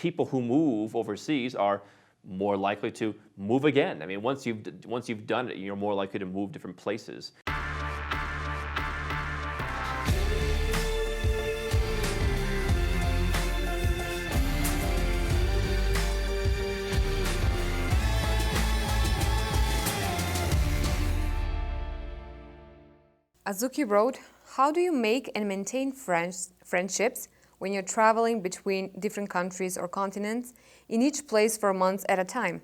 people who move overseas are more likely to move again. I mean, once you've done it, you're more likely to move different places. Azuki wrote, "How do you make and maintain friendships when you're traveling between different countries or continents in each place for months at a time?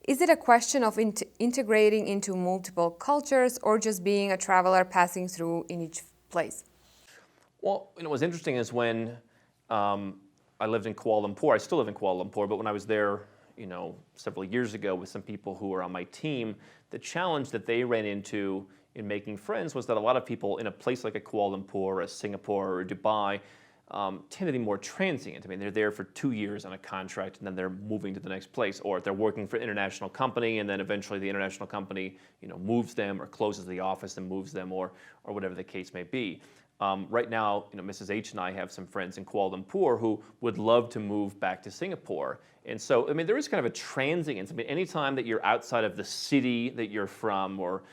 Is it a question of integrating into multiple cultures or just being a traveler passing through in each place?" Well, what's interesting is when I lived in Kuala Lumpur, I still live in Kuala Lumpur, but when I was there, several years ago with some people who were on my team, the challenge that they ran into in making friends was that a lot of people in a place like a Kuala Lumpur or a Singapore or Dubai tend to be more transient. I mean, they're there for 2 years on a contract and then they're moving to the next place, or they're working for an international company and then eventually the international company, moves them or closes the office and moves them, or whatever the case may be. Right now, Mrs. H and I have some friends in Kuala Lumpur who would love to move back to Singapore. And so, I mean, there is kind of a transience. I mean, anytime that you're outside of the city that you're from, or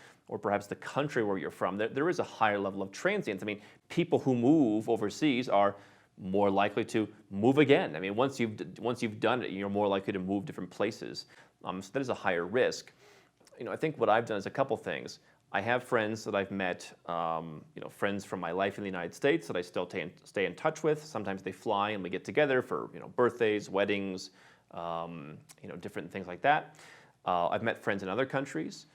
perhaps the country where you're from, there is a higher level of transience. I mean, people who move overseas are more likely to move again. I mean, once you've done it, you're more likely to move different places. So that is a higher risk. I think what I've done is a couple things. I have friends that I've met, friends from my life in the United States that I still stay in touch with. Sometimes they fly and we get together for birthdays, weddings, different things like that. I've met friends in other countries.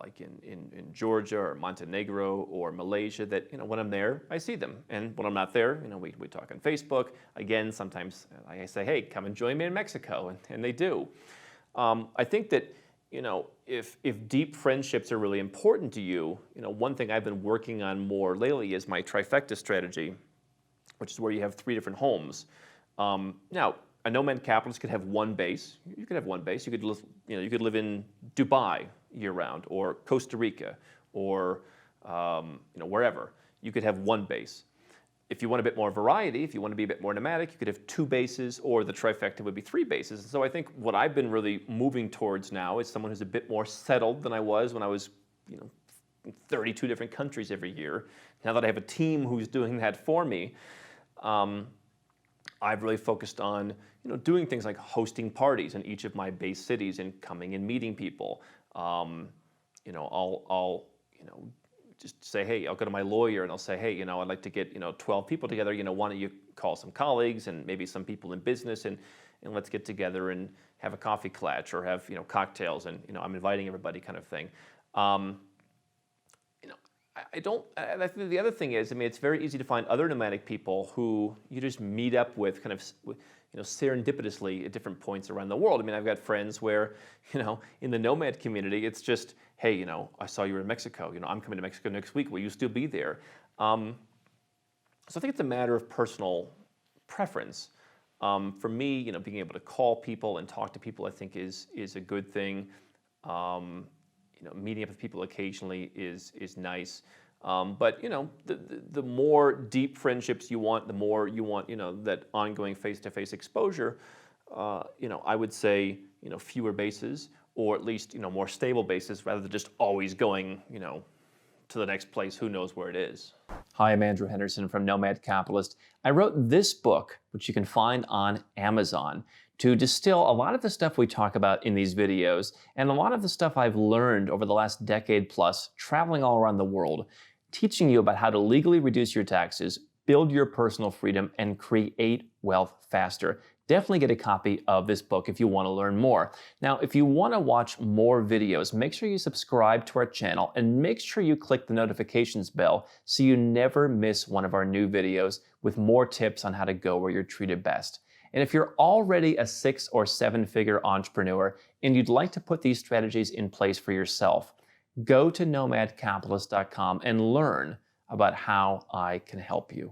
Like in Georgia or Montenegro or Malaysia, that when I'm there, I see them. And when I'm not there, we talk on Facebook. Again, sometimes I say, hey, come and join me in Mexico, and they do. I think that, if deep friendships are really important to you, one thing I've been working on more lately is my trifecta strategy, which is where you have 3 different homes. Now, a nomad capitalist could have one base. You could have one base. You could live in Dubai year-round, or Costa Rica, or wherever. You could have one base. If you want a bit more variety, if you want to be a bit more nomadic, you could have 2 bases, or the trifecta would be 3 bases. And so I think what I've been really moving towards now is someone who's a bit more settled than I was when I was, in 32 different countries every year. Now that I have a team who's doing that for me, I've really focused on, doing things like hosting parties in each of my base cities and coming and meeting people. I'll just say, hey, I'll go to my lawyer and I'll say, hey, I'd like to get, 12 people together. Why don't you call some colleagues and maybe some people in business, and let's get together and have a coffee clutch or have, cocktails, and, I'm inviting everybody, kind of thing. I think the other thing is, it's very easy to find other nomadic people who you just meet up with kind of, serendipitously at different points around the world. I've got friends where, in the nomad community, it's just, hey, I saw you were in Mexico. I'm coming to Mexico next week. Will you still be there? So I think it's a matter of personal preference. For me, being able to call people and talk to people, I think is a good thing. Meeting up with people occasionally is nice. But the more deep friendships you want, the more you want that ongoing face-to-face exposure. I would say fewer bases, or at least more stable bases, rather than just always going to the next place. Who knows where it is? Hi, I'm Andrew Henderson from Nomad Capitalist. I wrote this book, which you can find on Amazon, to distill a lot of the stuff we talk about in these videos and a lot of the stuff I've learned over the last decade plus traveling all around the world, teaching you about how to legally reduce your taxes, build your personal freedom, and create wealth faster. Definitely get a copy of this book if you want to learn more. Now, if you want to watch more videos, make sure you subscribe to our channel and make sure you click the notifications bell so you never miss one of our new videos with more tips on how to go where you're treated best. And if you're already a 6- or 7-figure entrepreneur and you'd like to put these strategies in place for yourself, go to nomadcapitalist.com and learn about how I can help you.